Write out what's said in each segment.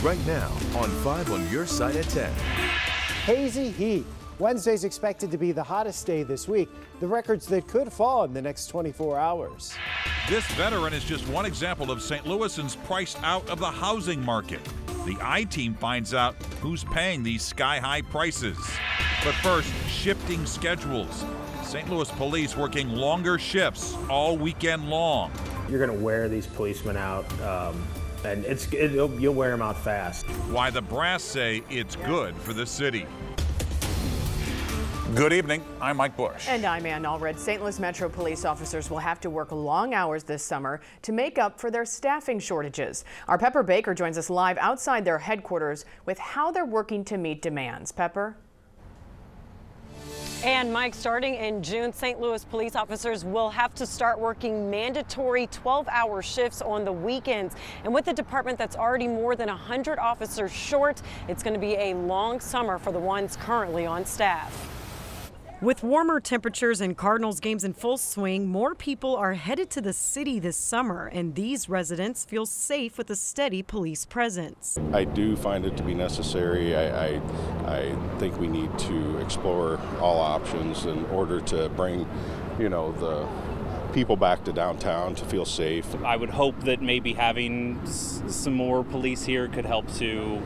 right now on 5 on your side at 10. Hazy heat. Wednesday's expected to be the hottest day this week. The records that could fall in the next 24 hours. This veteran is just one example of St. Louisans priced out of the housing market. The I-Team finds out who's paying these sky-high prices. But first, shifting schedules. St. Louis police working longer shifts all weekend long. You're going to wear these policemen out, and you'll wear them out fast. Why the brass say it's good for the city. Good evening, I'm Mike Bush. And I'm Ann Allred. St. Louis Metro police officers will have to work long hours this summer to make up for their staffing shortages. Our Pepper Baker joins us live outside their headquarters with how they're working to meet demands. Pepper? And Mike, starting in June, St. Louis police officers will have to start working mandatory 12-hour shifts on the weekends. And with the department that's already more than 100 officers short, it's going to be a long summer for the ones currently on staff. With warmer temperatures and Cardinals games in full swing, more people are headed to the city this summer, and these residents feel safe with a steady police presence. I do find it to be necessary. I think we need to explore all options in order to bring, the people back to downtown to feel safe. I would hope that maybe having some more police here could help to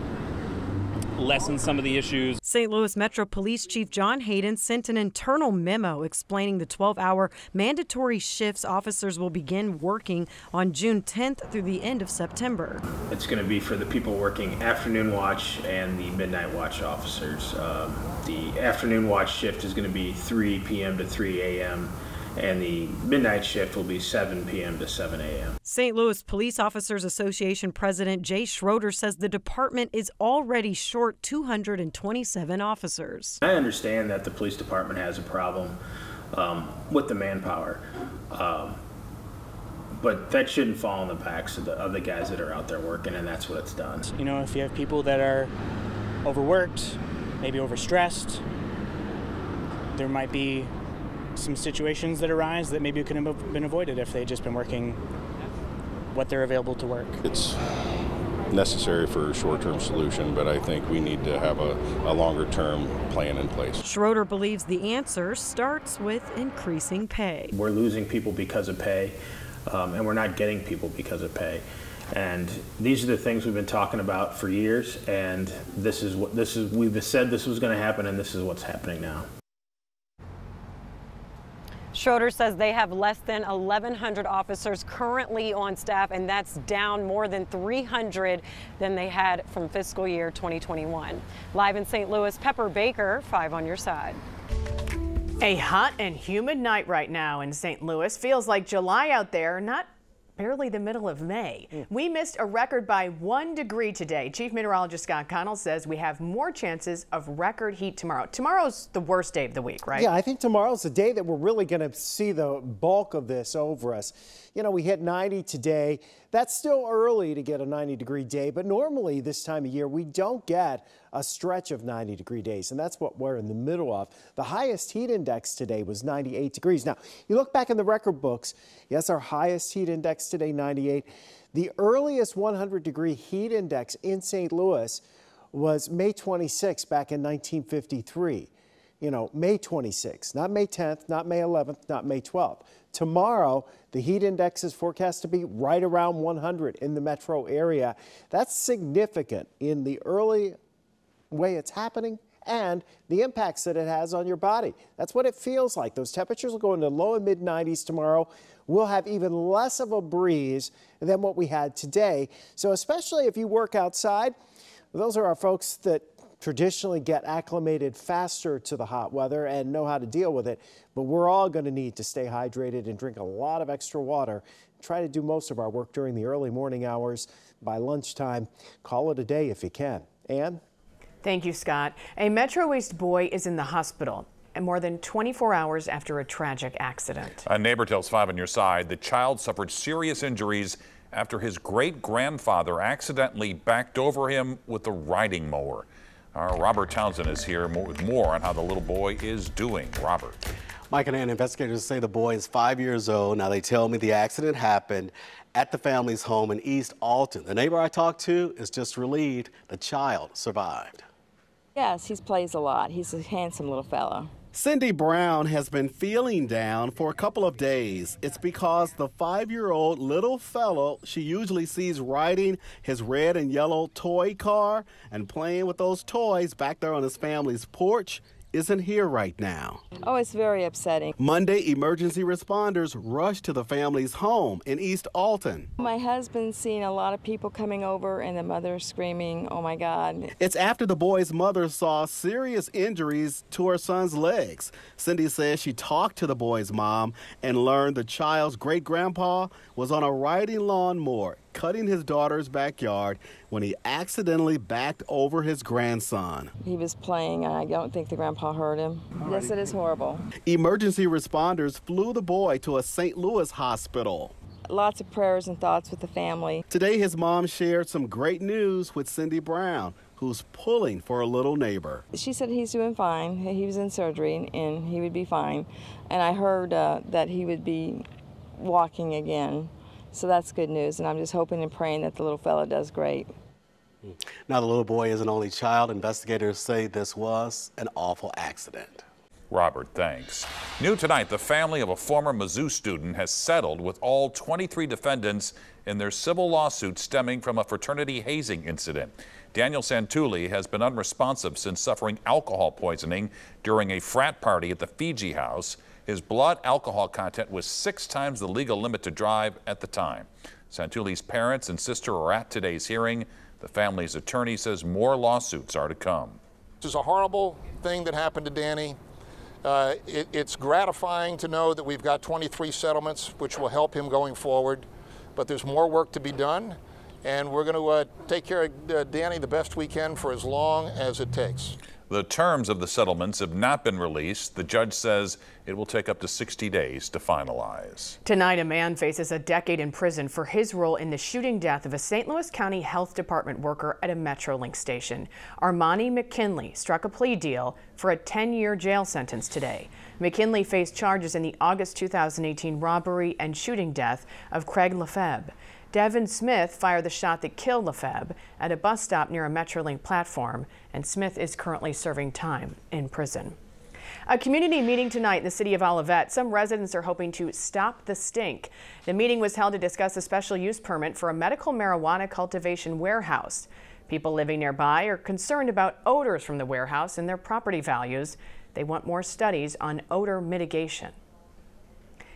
lessen some of the issues. St. Louis Metro Police Chief John Hayden sent an internal memo explaining the 12-hour mandatory shifts officers will begin working on June 10th through the end of September. It's going to be for the people working afternoon watch and the midnight watch officers. The afternoon watch shift is going to be 3 p.m. to 3 a.m. and the midnight shift will be 7 p.m. to 7 a.m. St. Louis Police Officers Association President Jay Schroeder says the department is already short 227 officers. I understand that the police department has a problem with the manpower, but that shouldn't fall on the backs of the guys that are out there working, and that's what it's done. If you have people that are overworked, maybe overstressed, there might be some situations that arise that maybe could have been avoided if they'd just been working what they're available to work. It's necessary for a short-term solution, but I think we need to have a longer-term plan in place. Schroeder believes the answer starts with increasing pay. We're losing people because of pay, and we're not getting people because of pay. And these are the things we've been talking about for years, and we've said this was going to happen, and this is what's happening now. Schroeder says they have less than 1,100 officers currently on staff, and that's down more than 300 than they had from fiscal year 2021. Live in St. Louis, Pepper Baker, 5 on your side. A hot and humid night right now in St. Louis. Feels like July out there, not barely the middle of May. We missed a record by 1 degree today. Chief Meteorologist Scott Connell says we have more chances of record heat tomorrow. Tomorrow's the worst day of the week, right? Yeah, I think tomorrow's the day that we're really going to see the bulk of this over us. We hit 90 today. That's still early to get a 90-degree day, but normally this time of year we don't get a stretch of 90-degree days, and that's what we're in the middle of. The highest heat index today was 98 degrees. Now, you look back in the record books, yes, our highest heat index today, 98. The earliest 100-degree heat index in St. Louis was May 26 back in 1953. May 26, not May 10th, not May 11th, not May 12th. Tomorrow, the heat index is forecast to be right around 100 in the metro area. That's significant in the early way it's happening and the impacts that it has on your body. That's what it feels like. Those temperatures will go into low and mid 90s tomorrow. We'll have even less of a breeze than what we had today. So especially if you work outside, those are our folks that traditionally get acclimated faster to the hot weather and know how to deal with it. But we're all going to need to stay hydrated and drink a lot of extra water. Try to do most of our work during the early morning hours. By lunchtime, call it a day if you can. Ann? Thank you, Scott. A Metro East boy is in the hospital and more than 24 hours after a tragic accident. A neighbor tells 5 on your side the child suffered serious injuries after his great-grandfather accidentally backed over him with a riding mower. Our Robert Townsend is here with more on how the little boy is doing. Robert. Mike and Ann, investigators say the boy is 5 years old. Now they tell me the accident happened at the family's home in East Alton. The neighbor I talked to is just relieved the child survived. Yes, he plays a lot. He's a handsome little fellow. Cindy Brown has been feeling down for a couple of days. It's because the 5-year-old little fellow she usually sees riding his red and yellow toy car and playing with those toys back there on his family's porch isn't here right now. Oh, it's very upsetting. Monday, emergency responders rushed to the family's home in East Alton. My husband's seen a lot of people coming over and the mother screaming, oh my God. It's after the boy's mother saw serious injuries to her son's legs. Cindy says she talked to the boy's mom and learned the child's great-grandpa was on a riding lawnmower cutting his daughter's backyard when he accidentally backed over his grandson. He was playing, and I don't think the grandpa heard him. Yes, it is horrible. Emergency responders flew the boy to a St. Louis hospital. Lots of prayers and thoughts with the family. Today, his mom shared some great news with Cindy Brown, who's pulling for a little neighbor. She said he's doing fine. He was in surgery, and he would be fine. And I heard that he would be walking again. So that's good news, and I'm just hoping and praying that the little fella does great. Now, the little boy is an only child. Investigators say this was an awful accident. Robert, thanks. New tonight, the family of a former Mizzou student has settled with all 23 defendants in their civil lawsuit stemming from a fraternity hazing incident. Daniel Santulli has been unresponsive since suffering alcohol poisoning during a frat party at the Fiji House. His blood alcohol content was 6 times the legal limit to drive at the time. Santulli's parents and sister are at today's hearing. The family's attorney says more lawsuits are to come. This is a horrible thing that happened to Danny. It's gratifying to know that we've got 23 settlements, which will help him going forward. But there's more work to be done, and we're going to take care of Danny the best we can for as long as it takes. The terms of the settlements have not been released. The judge says it will take up to 60 days to finalize. Tonight, a man faces a decade in prison for his role in the shooting death of a St. Louis County Health Department worker at a Metrolink station. Armani McKinley struck a plea deal for a 10-year jail sentence today. McKinley faced charges in the August 2018 robbery and shooting death of Craig Lefebvre. Devin Smith fired the shot that killed Lefebvre at a bus stop near a Metrolink platform, and Smith is currently serving time in prison. A community meeting tonight in the city of Olivet. Some residents are hoping to stop the stink. The meeting was held to discuss a special use permit for a medical marijuana cultivation warehouse. People living nearby are concerned about odors from the warehouse and their property values. They want more studies on odor mitigation.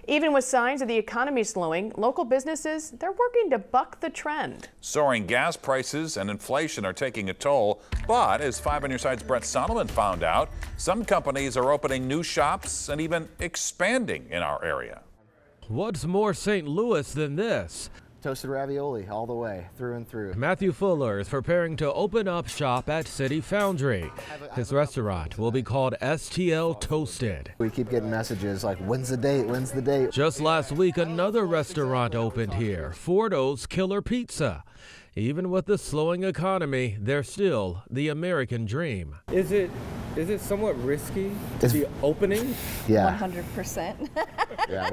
Even with signs of the economy slowing, local businesses, they're working to buck the trend. Soaring gas prices and inflation are taking a toll, but as 5 on Your Side's Brett Solomon found out, some companies are opening new shops and even expanding in our area. What's more St. Louis than this? Toasted ravioli all the way, through and through. Matthew Fuller is preparing to open up shop at City Foundry. His restaurant will be called STL Toasted. We keep getting messages like, when's the date, when's the date? Just last week, another restaurant opened here, Fordo's Killer Pizza. Even with the slowing economy, they're still the American dream. Is it somewhat risky to be opening? Yeah. 100%. Yeah,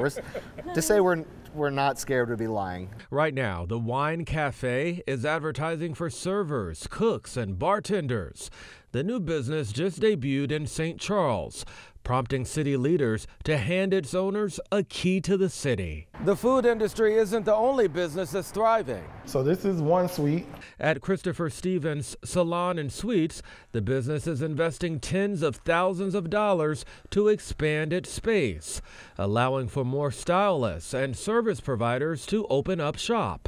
to say we're not scared would be lying. Right now, the Wine Cafe is advertising for servers, cooks, and bartenders. The new business just debuted in St. Charles, prompting city leaders to hand its owners a key to the city. The food industry isn't the only business that's thriving. So this is one suite. At Christopher Stevens Salon and Suites, the business is investing tens of thousands of dollars to expand its space, allowing for more stylists and service providers to open up shop.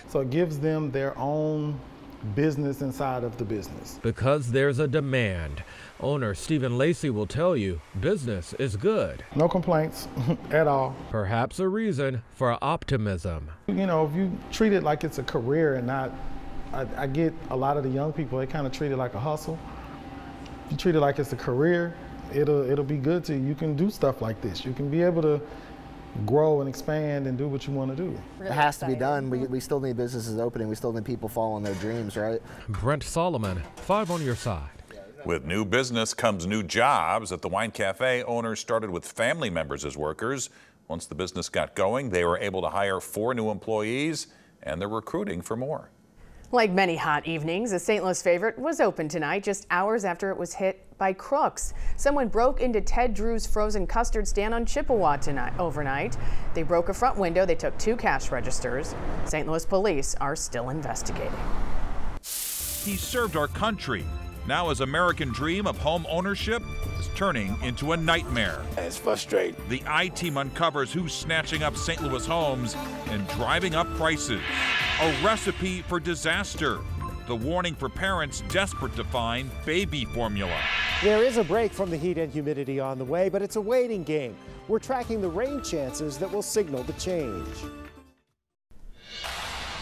So it gives them their own business inside of the business. Because there's a demand. Owner Stephen Lacey will tell you business is good. No complaints at all. Perhaps a reason for optimism. You know, if you treat it like it's a career and not, I get a lot of the young people, they kind of treat it like a hustle. If you treat it like it's a career, it'll be good to you. You can do stuff like this. You can be able to grow and expand and do what you want to do. It has to be done. We still need businesses opening. We still need people following their dreams, right? Brent Solomon, 5 on Your Side. With new business comes new jobs. At the Wine Cafe, owners started with family members as workers. Once the business got going, they were able to hire 4 new employees, and they're recruiting for more. Like many hot evenings, a St. Louis favorite was open tonight just hours after it was hit by crooks. Someone broke into Ted Drew's frozen custard stand on Chippewa overnight. They broke a front window. They took 2 cash registers. St. Louis police are still investigating. He served our country. Now his American dream of home ownership is turning into a nightmare. It's frustrating. The I-Team uncovers who's snatching up St. Louis homes and driving up prices. A recipe for disaster. The warning for parents desperate to find baby formula. There is a break from the heat and humidity on the way, but it's a waiting game. We're tracking the rain chances that will signal the change.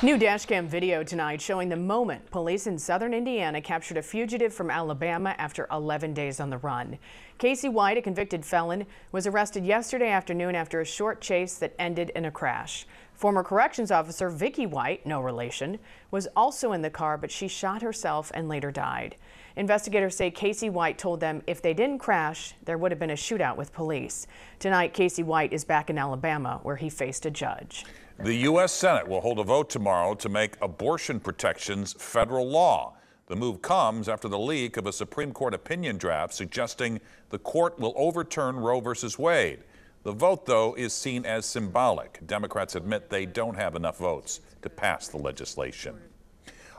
New dashcam video tonight showing the moment police in southern Indiana captured a fugitive from Alabama after 11 days on the run. Casey White, a convicted felon, was arrested yesterday afternoon after a short chase that ended in a crash. Former corrections officer Vicky White, no relation, was also in the car, but she shot herself and later died. Investigators say Casey White told them if they didn't crash, there would have been a shootout with police. Tonight, Casey White is back in Alabama, where he faced a judge. The U.S. Senate will hold a vote tomorrow to make abortion protections federal law. The move comes after the leak of a Supreme Court opinion draft suggesting the court will overturn Roe v. Wade. The vote, though, is seen as symbolic. Democrats admit they don't have enough votes to pass the legislation.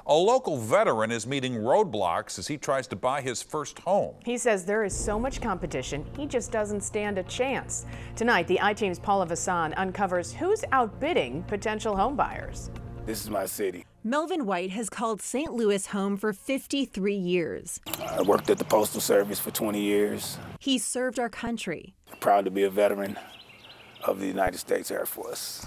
A local veteran is meeting roadblocks as he tries to buy his first home. He says there is so much competition, he just doesn't stand a chance. Tonight, the I-Team's Paula Vassan uncovers who's outbidding potential home buyers. This is my city. Melvin White has called St. Louis home for 53 years. I worked at the Postal Service for 20 years. He served our country. Proud to be a veteran of the United States Air Force.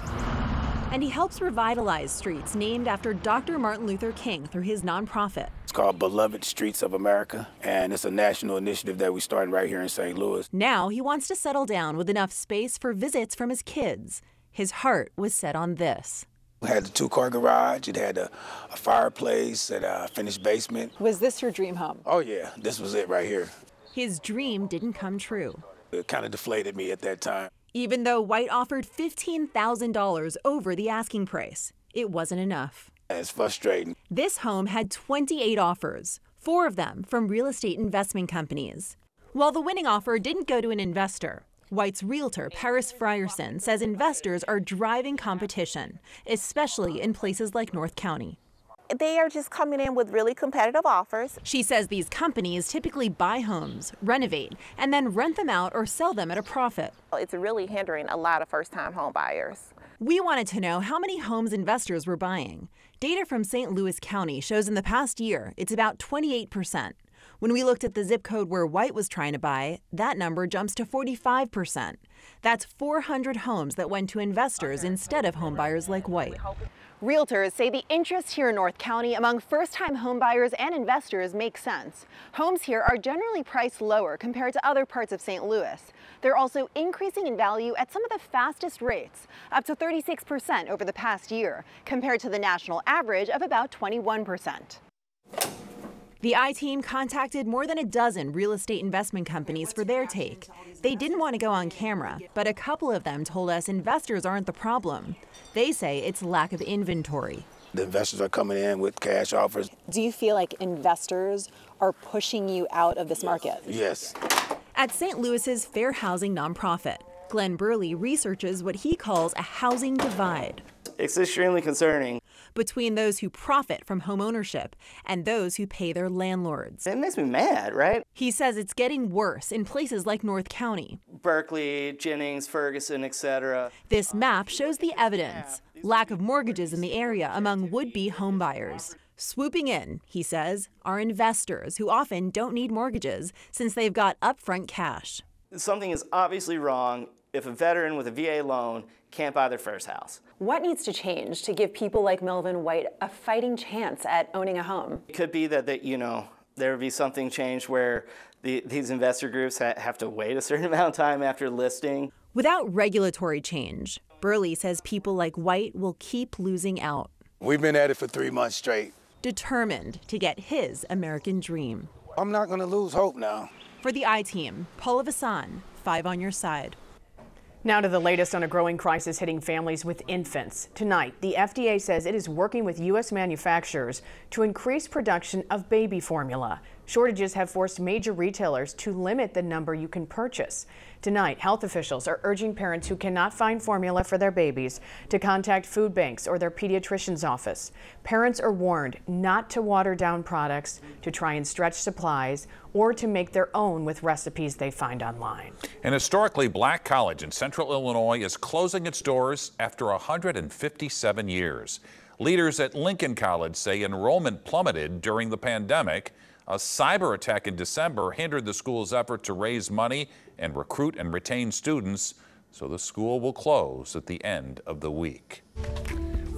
And he helps revitalize streets named after Dr. Martin Luther King through his nonprofit. It's called Beloved Streets of America, and it's a national initiative that we started right here in St. Louis. Now he wants to settle down with enough space for visits from his kids. His heart was set on this. We had the 2-car garage, it had a fireplace, and a finished basement. Was this your dream home? Oh yeah, this was it right here. His dream didn't come true. It kind of deflated me at that time. Even though White offered $15,000 over the asking price, it wasn't enough. It's frustrating. This home had 28 offers, 4 of them from real estate investment companies. While the winning offer didn't go to an investor, White's realtor, Paris Frierson, says investors are driving competition, especially in places like North County. They are just coming in with really competitive offers. She says these companies typically buy homes, renovate, and then rent them out or sell them at a profit. It's really hindering a lot of first-time home buyers. We wanted to know how many homes investors were buying. Data from St. Louis County shows in the past year it's about 28%. When we looked at the zip code where White was trying to buy, that number jumps to 45%. That's 400 homes that went to investors instead of home buyers like White. Realtors say the interest here in North County among first-time homebuyers and investors makes sense. Homes here are generally priced lower compared to other parts of St. Louis. They're also increasing in value at some of the fastest rates, up to 36% over the past year, compared to the national average of about 21%. The I-Team contacted more than a dozen real estate investment companies for their take. They didn't want to go on camera, but a couple of them told us investors aren't the problem. They say it's lack of inventory. The investors are coming in with cash offers. Do you feel like investors are pushing you out of this market? Yes. At St. Louis's fair housing nonprofit, Glenn Burley researches what he calls a housing divide. It's extremely concerning. Between those who profit from home ownership and those who pay their landlords. It makes me mad, right? He says it's getting worse in places like North County. Berkeley, Jennings, Ferguson, etc. This map shows the evidence. Lack of mortgages in the area among would-be homebuyers. Swooping in, he says, are investors who often don't need mortgages since they've got upfront cash. Something is obviously wrong if a veteran with a VA loan can't buy their first house. What needs to change to give people like Melvin White a fighting chance at owning a home? It could be that there would be something changed where these investor groups have to wait a certain amount of time after listing. Without regulatory change, Burley says people like White will keep losing out. We've been at it for 3 months straight. Determined to get his American dream. I'm not going to lose hope now. For the I-Team, Paula Vasan, 5 on your side. Now to the latest on a growing crisis hitting families with infants. Tonight, the FDA says it is working with U.S. manufacturers to increase production of baby formula. Shortages have forced major retailers to limit the number you can purchase. Tonight, health officials are urging parents who cannot find formula for their babies to contact food banks or their pediatrician's office. Parents are warned not to water down products, to try and stretch supplies, or to make their own with recipes they find online. An historically black college in central Illinois is closing its doors after 157 years. Leaders at Lincoln College say enrollment plummeted during the pandemic. A cyber attack in December hindered the school's effort to raise money and recruit and retain students, so the school will close at the end of the week.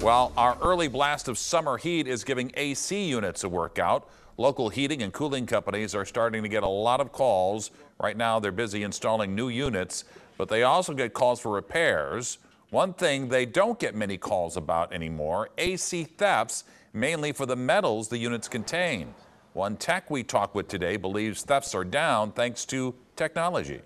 Well, our early blast of summer heat is giving AC units a workout. Local heating and cooling companies are starting to get a lot of calls. Right now, they're busy installing new units, but they also get calls for repairs. One thing they don't get many calls about anymore, AC thefts, mainly for the metals the units contain. One tech we talked with today believes thefts are down thanks to technology.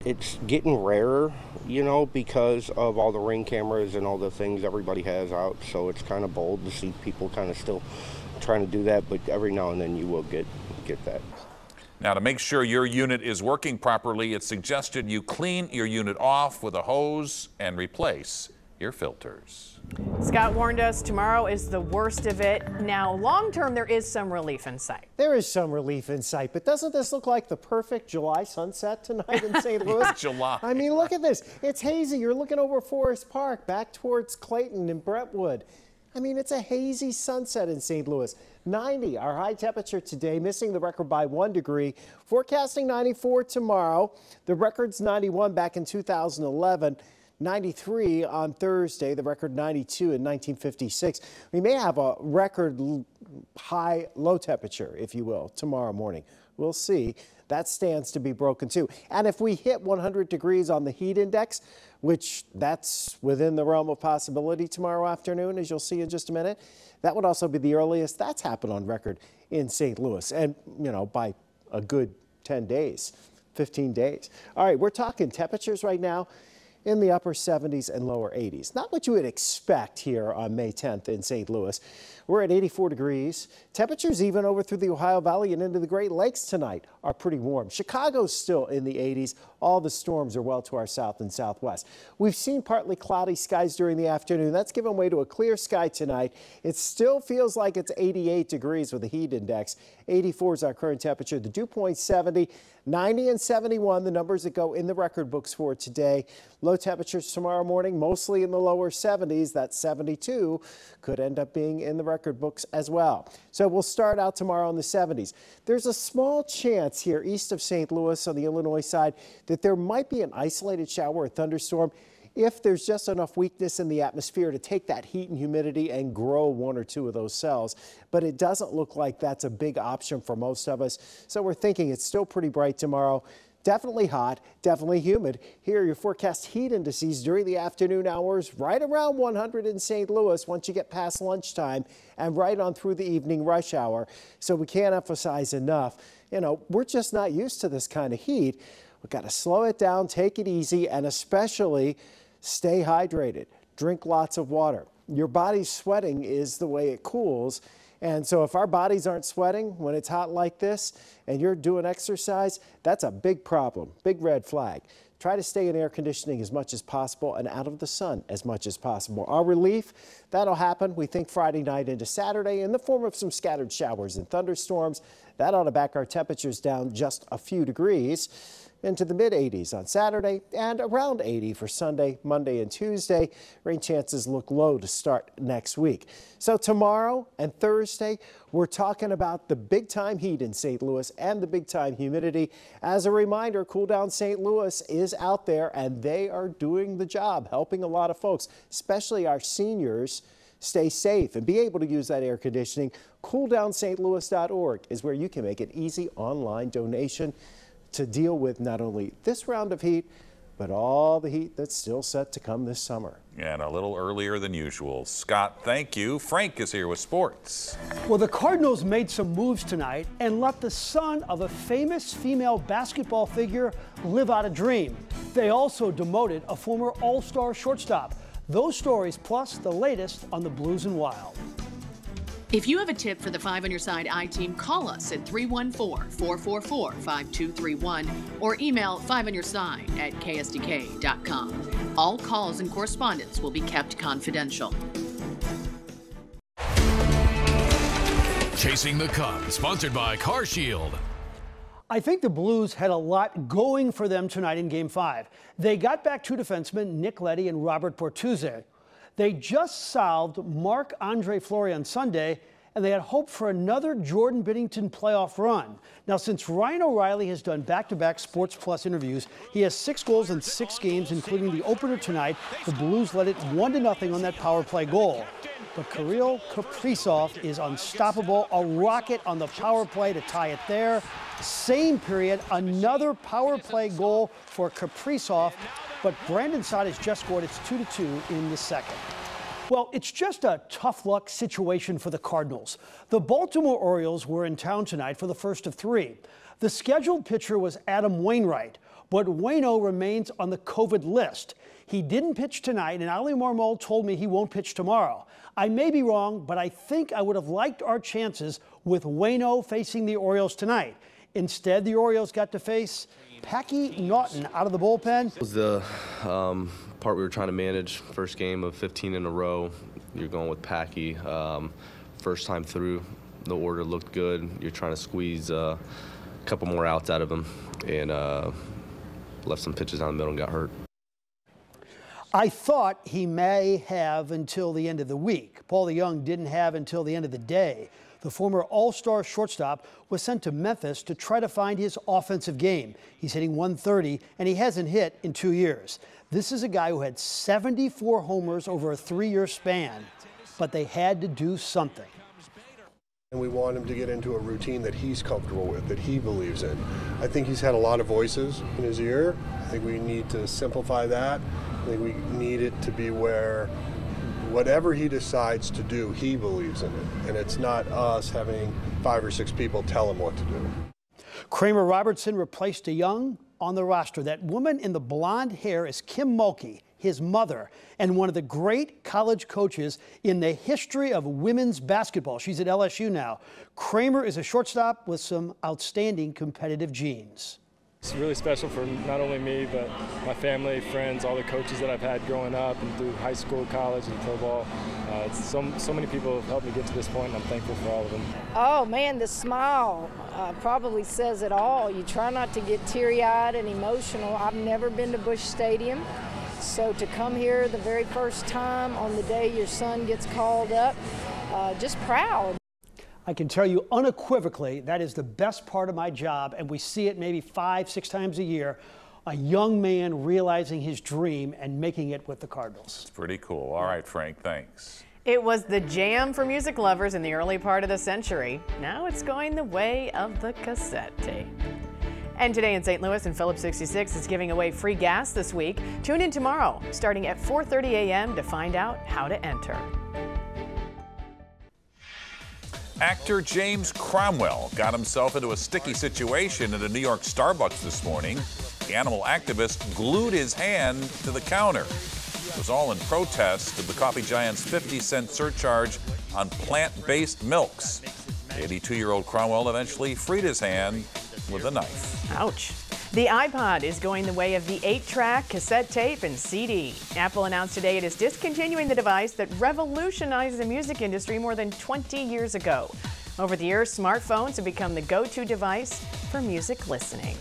It's getting rarer, you know, because of all the Ring cameras and all the things everybody has out. So it's kind of bold to see people kind of still trying to do that, but every now and then you will get that. Now, to make sure your unit is working properly, it's suggested you clean your unit off with a hose and replace your filters. Scott warned us tomorrow is the worst of it. Now, long term, there is some relief in sight. There is some relief in sight, but doesn't this look like the perfect July sunset tonight in St. Louis? July. I mean, look at this. It's hazy. You're looking over Forest Park, back towards Clayton and Brentwood. I mean, it's a hazy sunset in St. Louis. 90, our high temperature today, missing the record by 1 degree. Forecasting 94 tomorrow. The record's 91 back in 2011. 93 on Thursday, the record 92 in 1956. We may have a record high low temperature, if you will, tomorrow morning. We'll see. That stands to be broken too. And if we hit 100 degrees on the heat index, which that's within the realm of possibility tomorrow afternoon, as you'll see in just a minute, that would also be the earliest that's happened on record in St. Louis. And, you know, by a good 10 days, 15 days. All right, we're talking temperatures right now in the upper 70s and lower 80s. Not what you would expect here on May 10th in St. Louis. We're at 84 degrees. Temperatures even over through the Ohio Valley and into the Great Lakes tonight are pretty warm. Chicago's still in the 80s. All the storms are well to our south and southwest. We've seen partly cloudy skies during the afternoon. That's given way to a clear sky tonight. It still feels like it's 88 degrees with a heat index. 84 is our current temperature. The dew point 70, 90 and 71, the numbers that go in the record books for today. Low temperatures tomorrow morning, mostly in the lower 70s. That 72 could end up being in the record books as well. So we'll start out tomorrow in the 70s. There's a small chance here east of St. Louis on the Illinois side that there might be an isolated shower or thunderstorm if there's just enough weakness in the atmosphere to take that heat and humidity and grow one or two of those cells. But it doesn't look like that's a big option for most of us. So we're thinking it's still pretty bright tomorrow. Definitely hot, definitely humid. Here are your forecast heat indices during the afternoon hours, right around 100 in St. Louis once you get past lunchtime and right on through the evening rush hour. So we can't emphasize enough, you know, we're just not used to this kind of heat. We've got to slow it down, take it easy, and especially stay hydrated. Drink lots of water. Your body's sweating is the way it cools. And so if our bodies aren't sweating when it's hot like this and you're doing exercise, that's a big problem, big red flag. Try to stay in air conditioning as much as possible and out of the sun as much as possible. Our relief, that'll happen, we think, Friday night into Saturday in the form of some scattered showers and thunderstorms. That ought to back our temperatures down just a few degrees into the mid-80s on Saturday and around 80 for Sunday, Monday, and Tuesday. Rain chances look low to start next week. So tomorrow and Thursday, we're talking about the big-time heat in St. Louis and the big-time humidity. As a reminder, Cool Down St. Louis is out there, and they are doing the job, helping a lot of folks, especially our seniors, stay safe and be able to use that air conditioning. CoolDownStLouis.org is where you can make an easy online donation to deal with not only this round of heat, but all the heat that's still set to come this summer. And a little earlier than usual. Scott, thank you. Frank is here with sports. Well, the Cardinals made some moves tonight and let the son of a famous female basketball figure live out a dream. They also demoted a former All-Star shortstop. Those stories plus the latest on the Blues and Wild. If you have a tip for the 5 on Your Side I-Team, call us at 314-444-5231 or email 5onyourside@ksdk.com. All calls and correspondence will be kept confidential. Chasing the Cup, sponsored by Car Shield. I think the Blues had a lot going for them tonight in Game 5. They got back two defensemen, Nick Leddy and Robert Bortuzzi. They just solved Marc-Andre Fleury on Sunday, and they had hope for another Jordan Binnington playoff run. Now, since Ryan O'Reilly has done back-to-back Sports Plus interviews, he has 6 goals in 6 games, including the opener tonight. The Blues led it 1-0 on that power play goal. But Kirill Kaprizov is unstoppable. A rocket on the power play to tie it there. Same period, another power play goal for Kaprizov. But Brandon Saad has just scored. It's 2-2 in the second. Well, it's just a tough luck situation for the Cardinals. The Baltimore Orioles were in town tonight for the first of 3. The scheduled pitcher was Adam Wainwright, but Waino remains on the COVID list. He didn't pitch tonight, and Ali Marmol told me he won't pitch tomorrow. I may be wrong, but I think I would have liked our chances with Waino facing the Orioles tonight. Instead, the Orioles got to face Packy Naughton out of the bullpen. It was the part we were trying to manage. First game of 15 in a row. You're going with Packy. First time through, the order looked good. You're trying to squeeze a couple more outs out of him, and left some pitches down the middle and got hurt. I thought he may have until the end of the week. Paul DeJong didn't have until the end of the day. The former All-Star shortstop was sent to Memphis to try to find his offensive game. He's hitting .130, and he hasn't hit in 2 years. This is a guy who had 74 homers over a 3-year span, but they had to do something. And we want him to get into a routine that he's comfortable with, that he believes in. I think he's had a lot of voices in his ear. I think we need to simplify that. I think we need it to be where whatever he decides to do, he believes in it. And it's not us having 5 or 6 people tell him what to do. Kramer Robertson replaced DeJong on the roster. That woman in the blonde hair is Kim Mulkey, his mother, and one of the great college coaches in the history of women's basketball. She's at LSU now. Kramer is a shortstop with some outstanding competitive genes. It's really special for not only me, but my family, friends, all the coaches that I've had growing up and through high school, college, and pro ball. So many people have helped me get to this point, and I'm thankful for all of them. Oh, man, the smile probably says it all. You try not to get teary-eyed and emotional. I've never been to Busch Stadium, so to come here the very first time on the day your son gets called up, just proud. I can tell you unequivocally that is the best part of my job, and we see it maybe 5, 6 times a year. A young man realizing his dream and making it with the Cardinals. It's pretty cool. All right, Frank, thanks. It was the jam for music lovers in the early part of the century. Now it's going the way of the cassette tape. And today in St. Louis, and Phillips 66 is giving away free gas this week. Tune in tomorrow, starting at 4:30 a.m. to find out how to enter. Actor James Cromwell got himself into a sticky situation at a New York Starbucks this morning. The animal activist glued his hand to the counter. It was all in protest of the coffee giant's 50-cent surcharge on plant-based milks. The 82-year-old Cromwell eventually freed his hand with a knife. Ouch. The iPod is going the way of the 8-track, cassette tape, and CD. Apple announced today it is discontinuing the device that revolutionized the music industry more than 20 years ago. Over the years, smartphones have become the go-to device for music listening.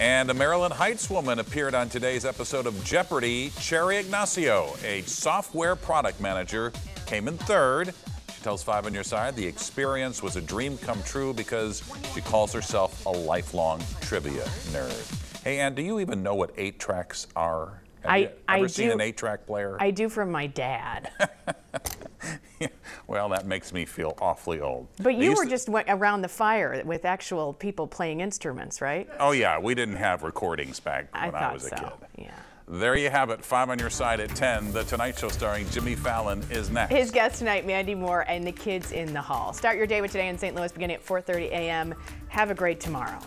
And a Maryland Heights woman appeared on today's episode of Jeopardy! Cherry Ignacio, a software product manager, came in third. She tells 5 on Your Side the experience was a dream come true because she calls herself a lifelong trivia nerd. Hey, Ann, do you even know what 8-tracks are? Have you ever seen an 8-track player? I do from my dad. Well, that makes me feel awfully old. But you were just around the fire with actual people playing instruments, right? Oh, yeah. We didn't have recordings back when I was a kid. Yeah. There you have it. 5 on your side at 10. The Tonight Show starring Jimmy Fallon is next. His guest tonight, Mandy Moore, and the kids in the hall. Start your day with Today in St. Louis beginning at 4:30 a.m. Have a great tomorrow.